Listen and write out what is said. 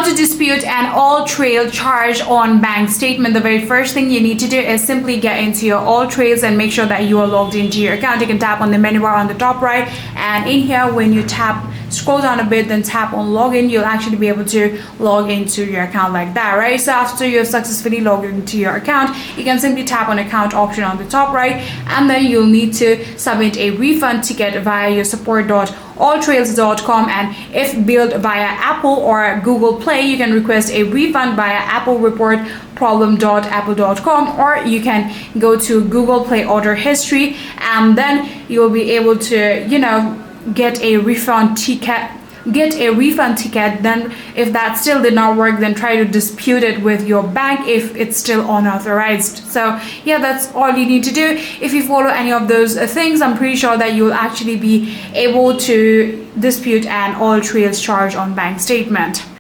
to dispute an AllTrails charge on bank statement, the very first thing you need to do is simply get into your AllTrails and make sure that you are logged into your account. You can tap on the menu bar on the top right, and in here, when you scroll down a bit, then tap on login, you'll actually be able to log into your account like that, right? So after you have successfully logged into your account, you can simply tap on account option on the top right, and then you'll need to submit a refund ticket via your support.alltrails.com, and if billed via Apple or Google Play, you can request a refund via Apple report problem.apple.com, or you can go to Google Play order history, and then you'll be able to get a refund ticket. Then if that still did not work, then try to dispute it with your bank if it's still unauthorized. So yeah, that's all you need to do. If you follow any of those things, I'm pretty sure that you'll actually be able to dispute an AllTrails charge on bank statement.